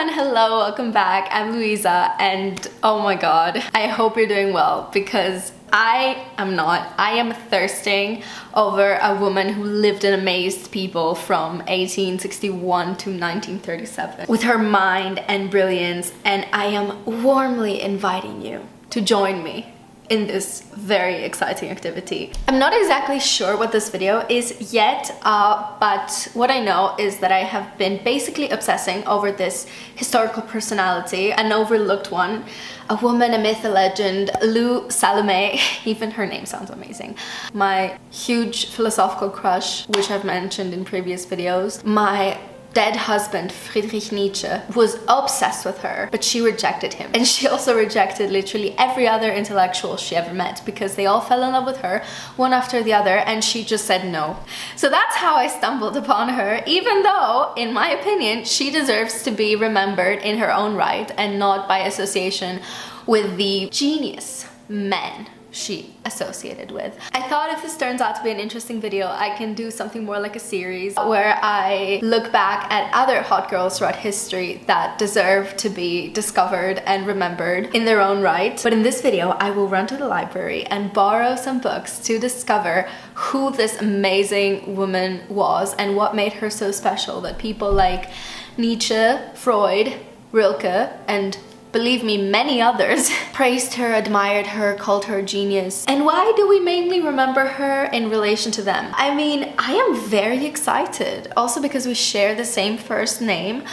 everyone, hello, welcome back. I'm Louisa and oh my god, I hope you're doing well because I am not. I am thirsting over a woman who lived and amazed people from 1861 to 1937 with her mind and brilliance, and I am warmly inviting you to join me in this very exciting activity. I'm not exactly sure what this video is yet, but what I know is that I have been basically obsessing over this historical personality, an overlooked one, a woman, a myth, a legend, Lou Salomé. Even her name sounds amazing. My huge philosophical crush, which I've mentioned in previous videos. My dead husband, Friedrich Nietzsche, was obsessed with her, but she rejected him. And she also rejected literally every other intellectual she ever met because they all fell in love with her, one after the other, and she just said no. So that's how I stumbled upon her, even though, in my opinion, she deserves to be remembered in her own right and not by association with the genius men she associated with. I thought if this turns out to be an interesting video, I can do something more like a series where I look back at other hot girls throughout history that deserve to be discovered and remembered in their own right. But in this video, I will run to the library and borrow some books to discover who this amazing woman was and what made her so special that people like Nietzsche, Freud, Rilke, and believe me, many others praised her, admired her, called her a genius. And why do we mainly remember her in relation to them? I mean, I am very excited. Also because we share the same first name.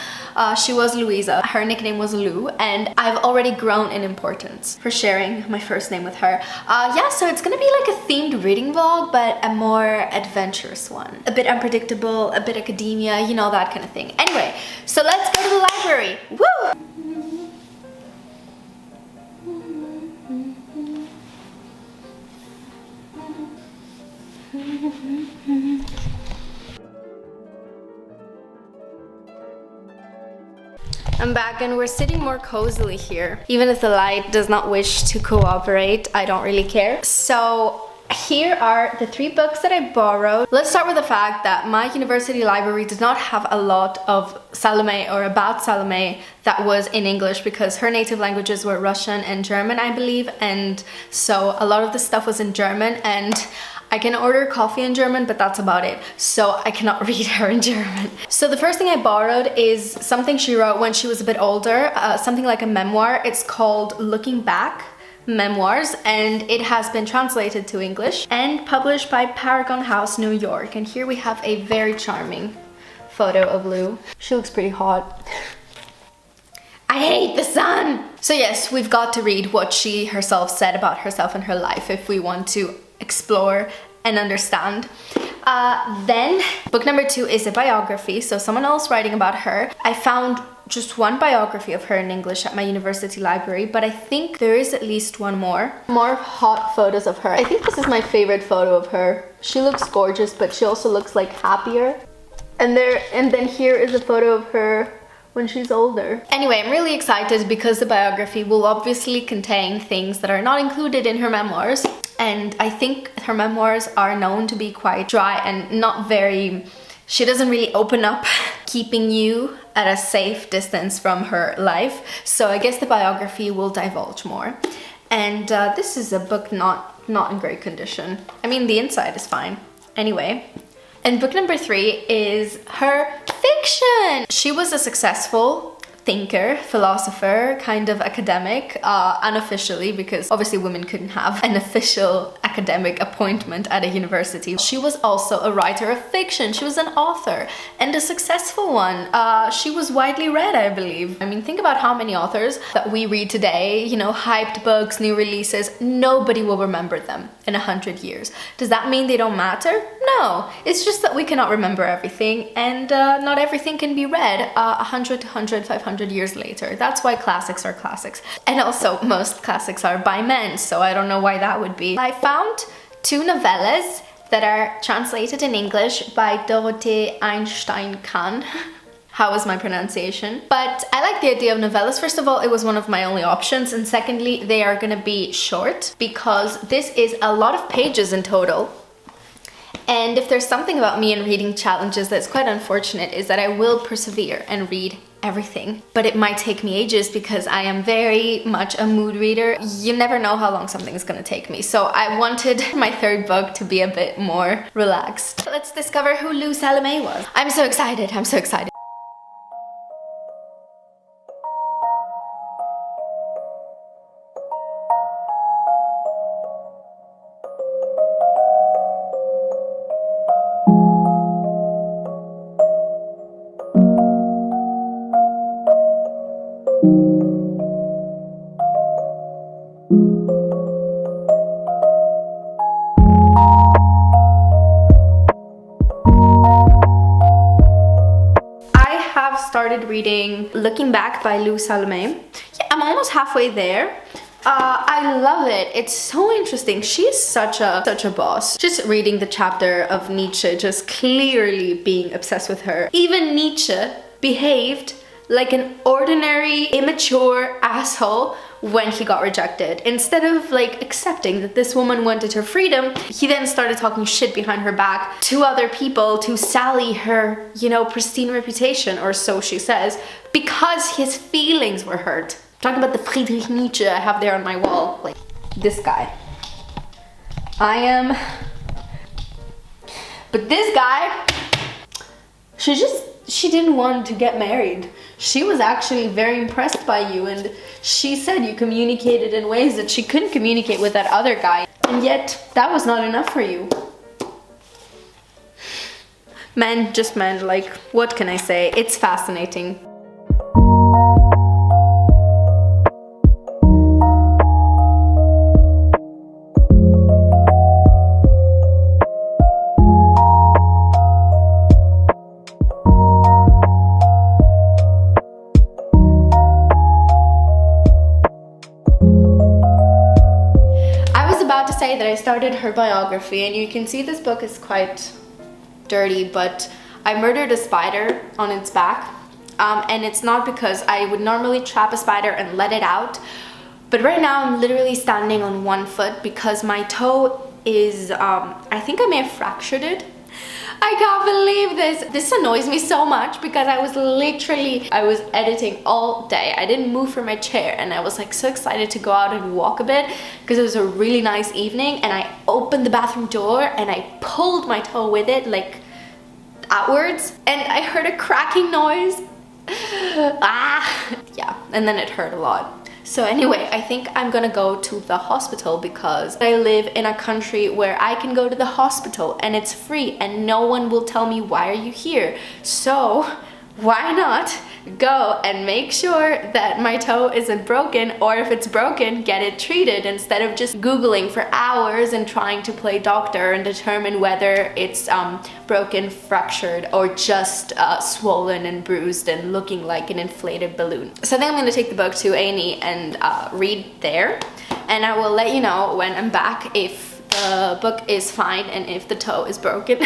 She was Louisa, her nickname was Lou, and I've already grown in importance for sharing my first name with her. Yeah, so it's gonna be like a themed reading vlog, but a more adventurous one. A bit unpredictable, a bit academia, you know, that kind of thing. Anyway, so let's go to the library. Woo! I'm back and we're sitting more cozily here. Even if the light does not wish to cooperate, I don't really care. So here are the 3 books that I borrowed. Let's start with the fact that my university library did not have a lot of Salomé or about Salomé that was in English because her native languages were Russian and German, I believe, and so a lot of the stuff was in German, and I can order coffee in German, but that's about it. So I cannot read her in German. So the first thing I borrowed is something she wrote when she was a bit older, something like a memoir. It's called Looking Back Memoirs, and it has been translated to English and published by Paragon House, New York. And here we have a very charming photo of Lou. She looks pretty hot. I hate the sun! So yes, we've got to read what she herself said about herself and her life if we want to explore and understand. Then book number 2 is a biography, so someone else writing about her. I found just one biography of her in English at my university library, but I think there is at least one more. More hot photos of her. I think this is my favorite photo of her. She looks gorgeous, but she also looks like happier. And then here is a photo of her when she's older. Anyway, I'm really excited because the biography will obviously contain things that are not included in her memoirs. And I think her memoirs are known to be quite dry and not very... She doesn't really open up, keeping you at a safe distance from her life. So I guess the biography will divulge more. And this is a book not in great condition. I mean, the inside is fine. Anyway. And book number 3 is her fiction. She was a successful thinker, philosopher, kind of academic, unofficially, because obviously women couldn't have an official academic appointment at a university. She was also a writer of fiction. She was an author, and a successful one. She was widely read, I believe. I mean, think about how many authors that we read today, you know, hyped books, new releases. Nobody will remember them in 100 years. Does that mean they don't matter? No, it's just that we cannot remember everything, and not everything can be read 100, 200, 500 years later. That's why classics are classics. And also, most classics are by men, so I don't know why that would be. I found 2 novellas that are translated in English by Dorothee Einstein-Kahn. How was my pronunciation? But I like the idea of novellas. First of all, it was one of my only options, and secondly, they are gonna be short because this is a lot of pages in total. And if there's something about me in reading challenges that's quite unfortunate, is that I will persevere and read everything, but it might take me ages because I am very much a mood reader. You never know how long something is gonna take me. So I wanted my third book to be a bit more relaxed. Let's discover who Lou Salomé was. I'm so excited, I'm so excited. Started reading Looking Back by Lou Salomé. Yeah, I'm almost halfway there. I love it. It's so interesting. She's such a boss. Just reading the chapter of Nietzsche, just clearly being obsessed with her. Even Nietzsche behaved like an ordinary, immature asshole when he got rejected. Instead of like accepting that this woman wanted her freedom, he then started talking shit behind her back to other people to sally her, you know, pristine reputation, or so she says, because his feelings were hurt. I'm talking about the Friedrich Nietzsche I have there on my wall, like this guy. But this guy, she didn't want to get married. She was actually very impressed by you, and she said you communicated in ways that she couldn't communicate with that other guy, and yet that was not enough for you. Men, just men, like, what can I say? It's fascinating. That I started her biography, and you can see this book is quite dirty, but I murdered a spider on its back, and it's not because I would normally trap a spider and let it out, but right now I'm literally standing on one foot because my toe is I think I may have fractured it. I can't believe this. This annoys me so much because I was editing all day. I didn't move from my chair, and I was like so excited to go out and walk a bit because it was a really nice evening, and I opened the bathroom door and I pulled my toe with it like outwards, and I heard a cracking noise. Yeah, and then it hurt a lot. So anyway, I think I'm gonna go to the hospital because I live in a country where I can go to the hospital and it's free and no one will tell me, why are you here? So why not go and make sure that my toe isn't broken, or if it's broken, get it treated instead of just Googling for hours and trying to play doctor and determine whether it's broken, fractured, or just swollen and bruised and looking like an inflated balloon. So then I'm going to take the book to A&E and read there, and I will let you know when I'm back if the book is fine and if the toe is broken.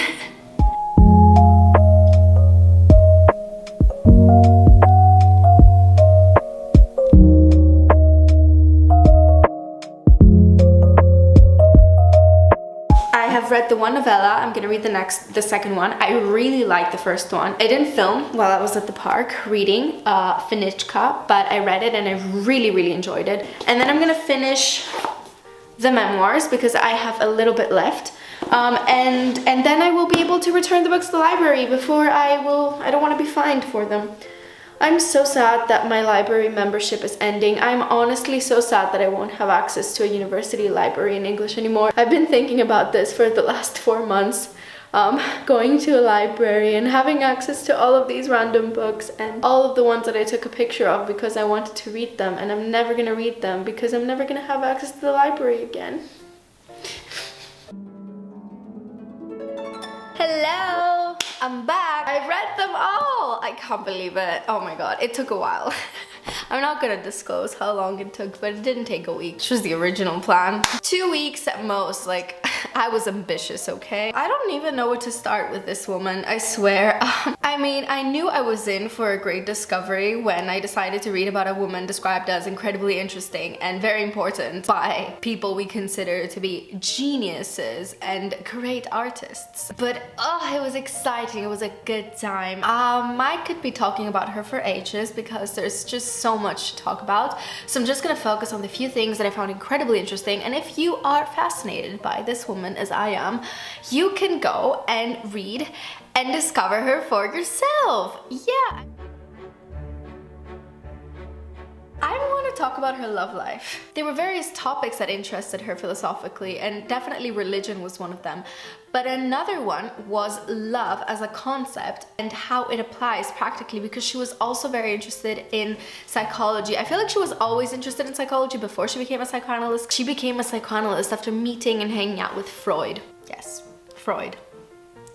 Read the one novella. I'm gonna read the second one. I really liked the first one. I didn't film while I was at the park reading Nietzsche, but I read it and I really enjoyed it. And then I'm gonna finish the memoirs because I have a little bit left. And then I will be able to return the books to the library before I don't want to be fined for them. I'm so sad that my library membership is ending. I'm honestly so sad that I won't have access to a university library in English anymore. I've been thinking about this for the last 4 months, going to a library and having access to all of these random books and all of the ones that I took a picture of because I wanted to read them, and I'm never gonna read them because I'm never gonna have access to the library again. Hello, I'm back. I read them all. I can't believe it. Oh my god, it took a while. I'm not gonna disclose how long it took, but it didn't take a week, which was the original plan. 2 weeks at most. Like, I was ambitious, okay? I don't even know where to start with this woman, I swear. I I mean, I knew I was in for a great discovery when I decided to read about a woman described as incredibly interesting and very important by people we consider to be geniuses and great artists. But it was exciting, it was a good time. I could be talking about her for ages because there's just so much to talk about. So I'm just gonna focus on the few things that I found incredibly interesting, and if you are fascinated by this woman as I am, you can go and read and discover her for yourself. Yeah. I want to talk about her love life. There were various topics that interested her philosophically, and definitely religion was one of them. But another one was love as a concept and how it applies practically, because she was also very interested in psychology. I feel like she was always interested in psychology before she became a psychoanalyst. She became a psychoanalyst after meeting and hanging out with Freud. Yes, Freud.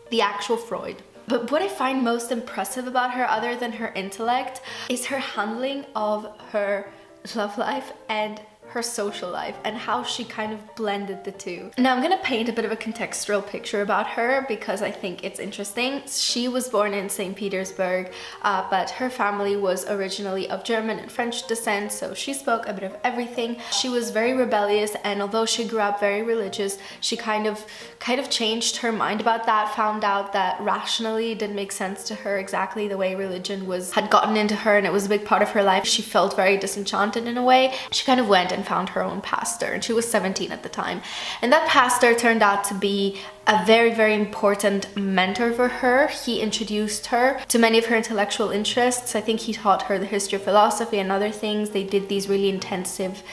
The actual Freud. But what I find most impressive about her, other than her intellect, is her handling of her love life and her social life, and how she kind of blended the two. Now I'm gonna paint a bit of a contextual picture about her because I think it's interesting. She was born in St. Petersburg, but her family was originally of German and French descent, so she spoke a bit of everything. She was very rebellious, and although she grew up very religious, she kind of changed her mind about that, found out that rationally it didn't make sense to her exactly the way religion had gotten into her, and it was a big part of her life. She felt very disenchanted in a way. She kind of went and found her own pastor, and she was 17 at the time, and that pastor turned out to be a very, very important mentor for her. He introduced her to many of her intellectual interests. I think he taught her the history of philosophy and other things. They did these really intensive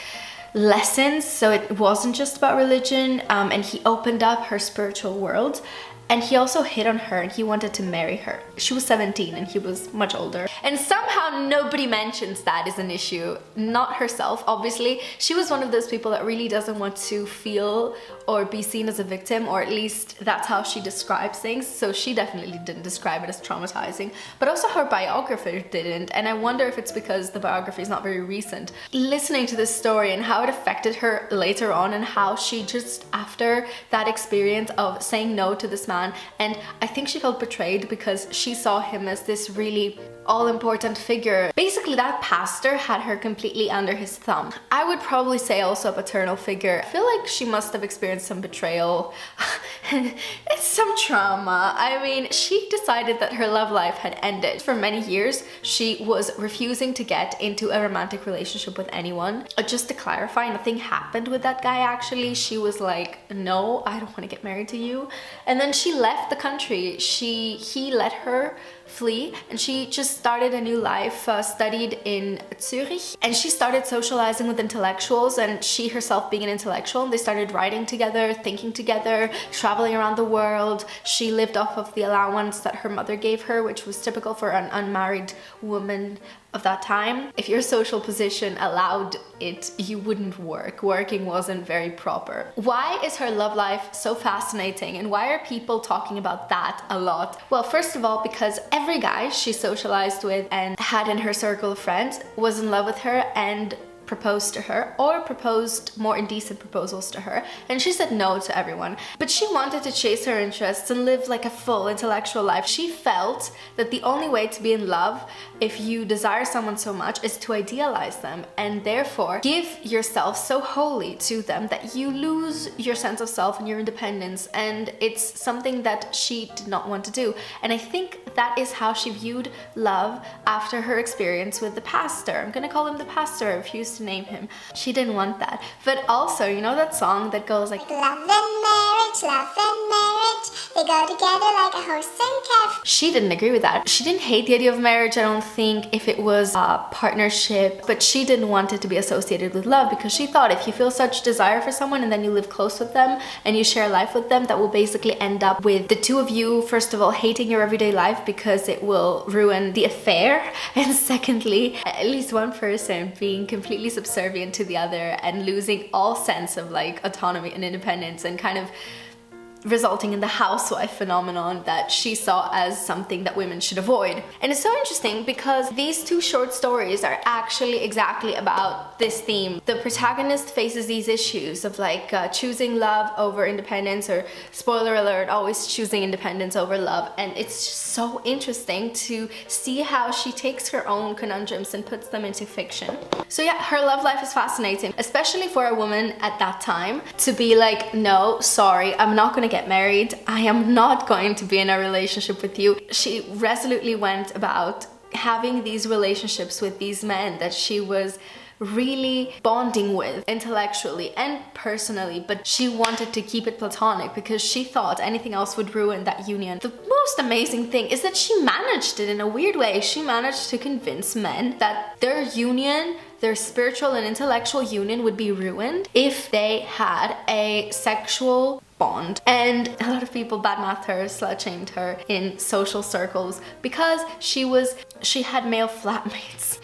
lessons, so it wasn't just about religion, and he opened up her spiritual world. And he also hit on her, and he wanted to marry her. She was 17 and he was much older. And somehow nobody mentions that as an issue. Not herself, obviously. She was one of those people that really doesn't want to feel or be seen as a victim, or at least that's how she describes things. So she definitely didn't describe it as traumatizing. But also her biographer didn't. And I wonder if it's because the biography is not very recent. Listening to this story and how it affected her later on, and how she just, after that experience of saying no to this man, and I think she felt betrayed because she saw him as this really all-important figure. Basically, that pastor had her completely under his thumb. I would probably say also a paternal figure. I feel like she must have experienced some betrayal and some trauma. I mean, she decided that her love life had ended. For many years, she was refusing to get into a romantic relationship with anyone. Just to clarify, nothing happened with that guy actually. She was like, no, I don't want to get married to you. And then she left the country. He let her flee, and she just started a new life, studied in Zurich, and she started socializing with intellectuals, and she herself being an intellectual, and they started writing together, thinking together, traveling around the world. She lived off of the allowance that her mother gave her, which was typical for an unmarried woman of that time. If your social position allowed it, you wouldn't work. Working wasn't very proper. Why is her love life so fascinating, and why are people talking about that a lot? Well, first of all, because every guy she socialized with and had in her circle of friends was in love with her and proposed to her, or proposed more indecent proposals to her, and she said no to everyone. But she wanted to chase her interests and live like a full intellectual life. She felt that the only way to be in love, if you desire someone so much, is to idealize them, and therefore give yourself so wholly to them that you lose your sense of self and your independence, and it's something that she did not want to do. And I think that is how she viewed love after her experience with the pastor. I'm gonna call him the pastor, I refuse to name him. She didn't want that. But also, you know that song that goes like, love and marriage, they go together like a horse and calf. She didn't agree with that. She didn't hate the idea of marriage, I don't think, if it was a partnership, but she didn't want it to be associated with love, because she thought if you feel such desire for someone and then you live close with them and you share life with them, that will basically end up with the two of you, first of all, hating your everyday life because it will ruin the affair, and secondly, at least one person being completely subservient to the other and losing all sense of like autonomy and independence, and kind of resulting in the housewife phenomenon that she saw as something that women should avoid. And it's so interesting because these two short stories are actually exactly about this theme. The protagonist faces these issues of like choosing love over independence, or spoiler alert, always choosing independence over love. And it's just so interesting to see how she takes her own conundrums and puts them into fiction. So yeah, her love life is fascinating, especially for a woman at that time to be like, no, sorry, I'm not going to get married. I am not going to be in a relationship with you. She resolutely went about having these relationships with these men that she was really bonding with intellectually and personally, but she wanted to keep it platonic because she thought anything else would ruin that union. The most amazing thing is that she managed it in a weird way. She managed to convince men that their union, their spiritual and intellectual union, would be ruined if they had a sexual bond. And a lot of people badmouthed her, slut-shamed her in social circles because she had male flatmates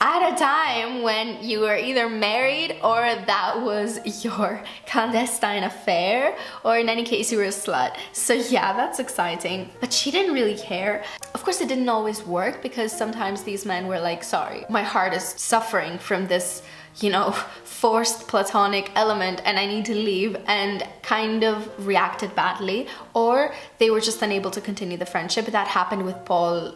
at a time when you were either married or that was your clandestine affair, or in any case you were a slut. So yeah, that's exciting. But she didn't really care. Of course it didn't always work because sometimes these men were like, sorry, my heart is suffering from this, you know, forced platonic element and I need to leave, and kind of reacted badly, or they were just unable to continue the friendship. That happened with Paul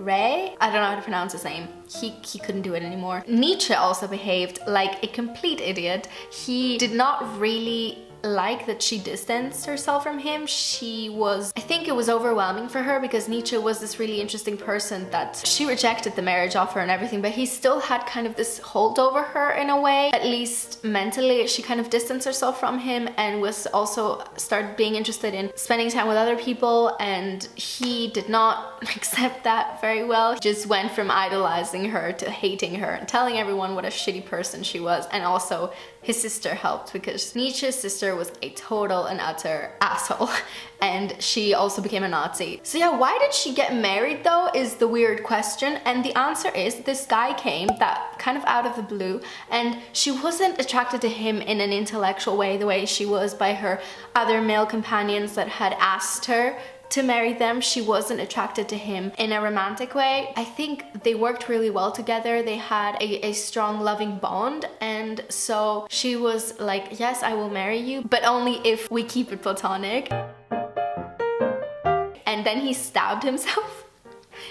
Ray? I don't know how to pronounce his name. He couldn't do it anymore. Nietzsche also behaved like a complete idiot. He did not really like that she distanced herself from him. I think it was overwhelming for her because Nietzsche was this really interesting person that she rejected the marriage offer and everything, but he still had kind of this hold over her in a way. At least mentally, she kind of distanced herself from him and was also started being interested in spending time with other people, and he did not accept that very well. He just went from idolizing her to hating her and telling everyone what a shitty person she was. And also his sister helped because Nietzsche's sister was a total and utter asshole, and she also became a Nazi. So yeah, why did she get married though is the weird question, and the answer is this guy came that kind of out of the blue, and she wasn't attracted to him in an intellectual way the way she was by her other male companions that had asked her to marry them. She wasn't attracted to him in a romantic way. I think they worked really well together. They had a strong loving bond, and so she was like, yes, I will marry you, but only if we keep it platonic. And then he stabbed himself.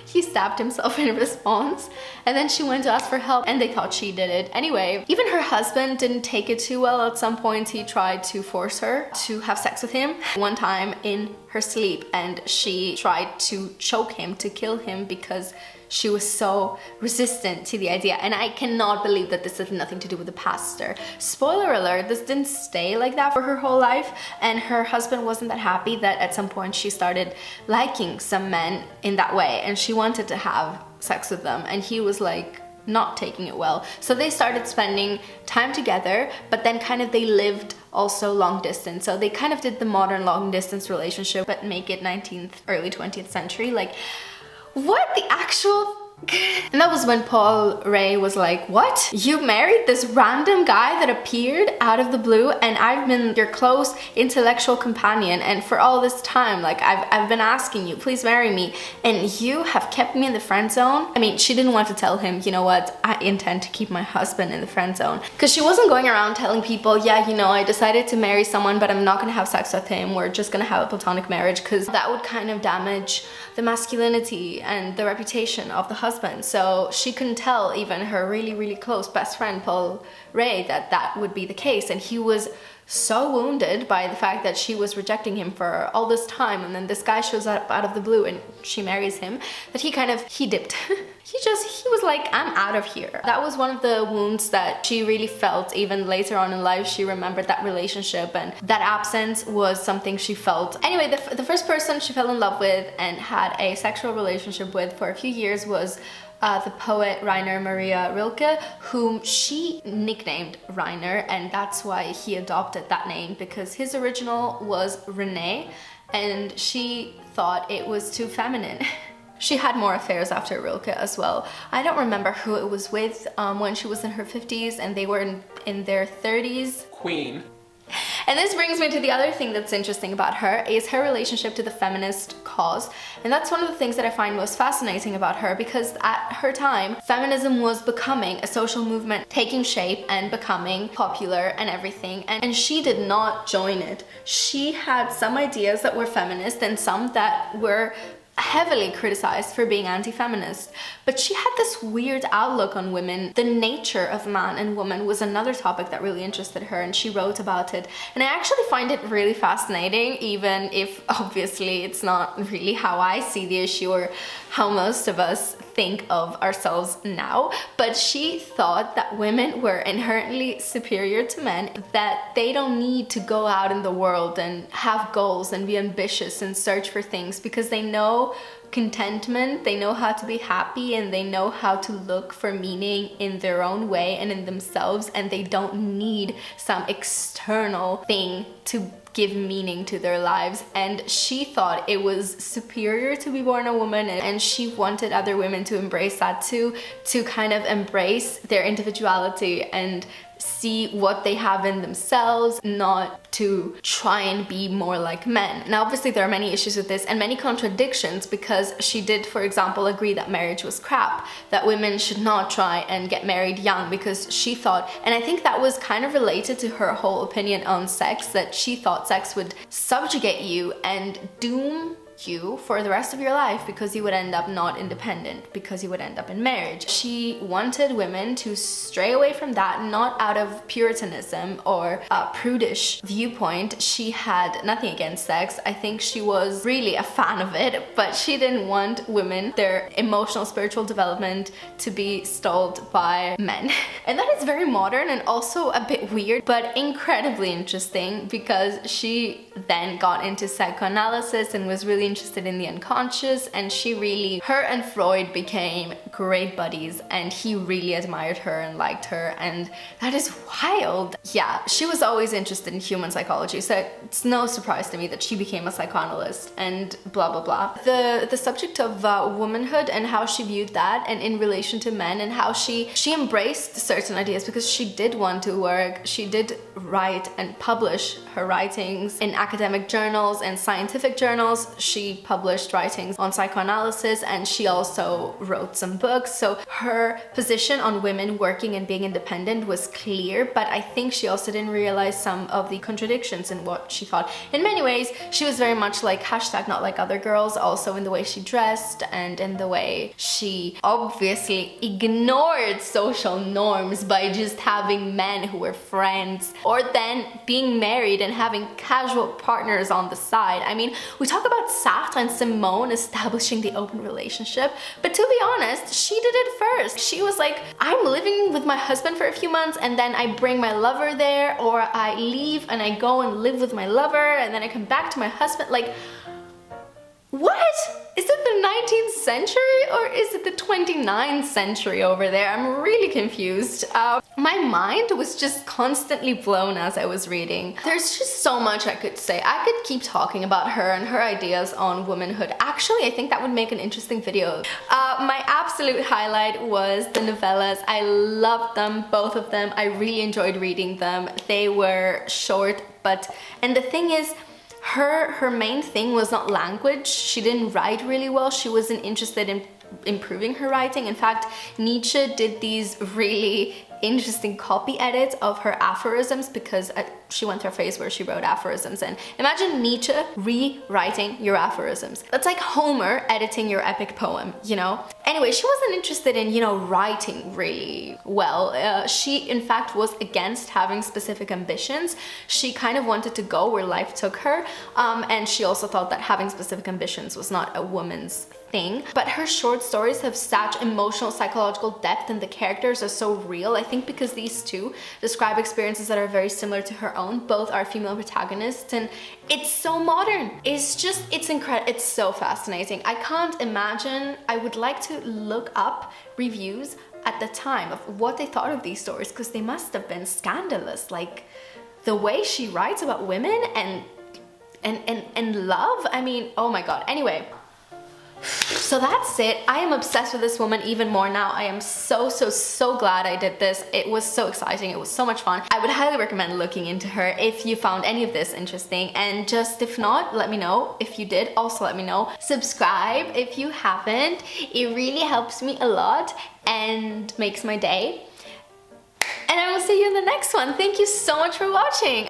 He stabbed himself in response, and then she went to ask for help and they thought she did it. Anyway, even her husband didn't take it too well. At some point he tried to force her to have sex with him one time in her sleep, and she tried to choke him, to kill him, because she was so resistant to the idea. And I cannot believe that this had nothing to do with the pastor. Spoiler alert, this didn't stay like that for her whole life, and her husband wasn't that happy that at some point she started liking some men in that way, and she wanted to have sex with them, and he was like not taking it well. So they started spending time together, but then kind of they lived also long distance. So they kind of did the modern long distance relationship, but make it 19th, early 20th century. Like, what the actual... And that was when Paul Ray was like, what? You married this random guy that appeared out of the blue, and I've been your close intellectual companion, and for all this time, like, I've been asking you, please marry me, and you have kept me in the friend zone. I mean, she didn't want to tell him, you know what, I intend to keep my husband in the friend zone, because she wasn't going around telling people, yeah, you know, I decided to marry someone, but I'm not gonna have sex with him, we're just gonna have a platonic marriage, because that would kind of damage the masculinity and the reputation of the husband. So she couldn't tell even her really, really close best friend Paul Ray that that would be the case, and he was so wounded by the fact that she was rejecting him for all this time, and then this guy shows up out of the blue and she marries him, that he dipped. he was like, I'm out of here. That was one of the wounds that she really felt. Even later on in life, she remembered that relationship, and that absence was something she felt. Anyway, the first person she fell in love with and had a sexual relationship with for a few years was the poet Rainer Maria Rilke, whom she nicknamed Rainer, and that's why he adopted that name, because his original was Renee, and she thought it was too feminine. She had more affairs after Rilke as well. I don't remember who it was with when she was in her 50s and they were in their 30s. Queen. And this brings me to the other thing that's interesting about her, is her relationship to the feminist cause. And that's one of the things that I find most fascinating about her, because at her time, feminism was becoming a social movement, taking shape and becoming popular and everything. And she did not join it. She had some ideas that were feminist and some that were heavily criticized for being anti-feminist, but she had this weird outlook on women. The nature of man and woman was another topic that really interested her, and she wrote about it. And I actually find it really fascinating, even if obviously it's not really how I see the issue or how most of us think of ourselves now. But she thought that women were inherently superior to men, that they don't need to go out in the world and have goals and be ambitious and search for things, because they know contentment, they know how to be happy, and they know how to look for meaning in their own way and in themselves, and they don't need some external thing to give meaning to their lives. And she thought it was superior to be born a woman, and she wanted other women to embrace that too, to kind of embrace their individuality and see what they have in themselves, not to try and be more like men. Now obviously there are many issues with this and many contradictions, because she did, for example, agree that marriage was crap, that women should not try and get married young, because she thought, and I think that was kind of related to her whole opinion on sex, that she thought sex would subjugate you and doom you for the rest of your life, because you would end up not independent, because you would end up in marriage. She wanted women to stray away from that, not out of puritanism or a prudish viewpoint. She had nothing against sex. I think she was really a fan of it, but she didn't want women, their emotional, spiritual development, to be stalled by men. And that is very modern and also a bit weird, but incredibly interesting, because she then got into psychoanalysis and was really interested in the unconscious, and her and Freud became great buddies, and he really admired her and liked her, and that is wild. Yeah, she was always interested in human psychology, so it's no surprise to me that she became a psychoanalyst and blah blah blah. The subject of womanhood and how she viewed that, and in relation to men, and how she embraced certain ideas, because she did want to work. She did write and publish her writings in academic journals and scientific journals. She published writings on psychoanalysis, and she also wrote some books. So her position on women working and being independent was clear, but I think she also didn't realize some of the contradictions in what she thought. In many ways, she was very much like hashtag not like other girls, also in the way she dressed and in the way she obviously ignored social norms by just having men who were friends, or then being married and having casual partners on the side. I mean, we talk about Sartre and Simone establishing the open relationship, but to be honest, she did it first. She was like, I'm living with my husband for a few months, and then I bring my lover there, or I leave and I go and live with my lover, and then I come back to my husband. Like, what? Is it the 19th century or is it the 29th century over there? I'm really confused. My mind was just constantly blown as I was reading. There's just so much I could say. I could keep talking about her and her ideas on womanhood. Actually, I think that would make an interesting video. My absolute highlight was the novellas. I loved them, both of them. I really enjoyed reading them. They were short, and the thing is, her main thing was not language. She didn't write really well. She wasn't interested in improving her writing. In fact, Nietzsche did these really interesting copy edits of her aphorisms, because she went through a phase where she wrote aphorisms, and imagine Nietzsche rewriting your aphorisms. That's like Homer editing your epic poem, you know? Anyway, she wasn't interested in, writing really well. She, in fact, was against having specific ambitions. She kind of wanted to go where life took her, and she also thought that having specific ambitions was not a woman's thing. But her short stories have such emotional, psychological depth, and the characters are so real. I think because these two describe experiences that are very similar to her own. Both are female protagonists, and it's so modern. It's incredible. It's so fascinating. I can't imagine. I would like to look up reviews at the time of what they thought of these stories, because they must have been scandalous. Like the way she writes about women and love. I mean, oh my god. Anyway, So that's it. I am obsessed with this woman even more now. I am so glad I did this. It was so exciting. It was so much fun. I would highly recommend looking into her if you found any of this interesting, and just if not, let me know. If you did, also let me know. Subscribe if you haven't. It really helps me a lot and makes my day. And I will see you in the next one. Thank you so much for watching.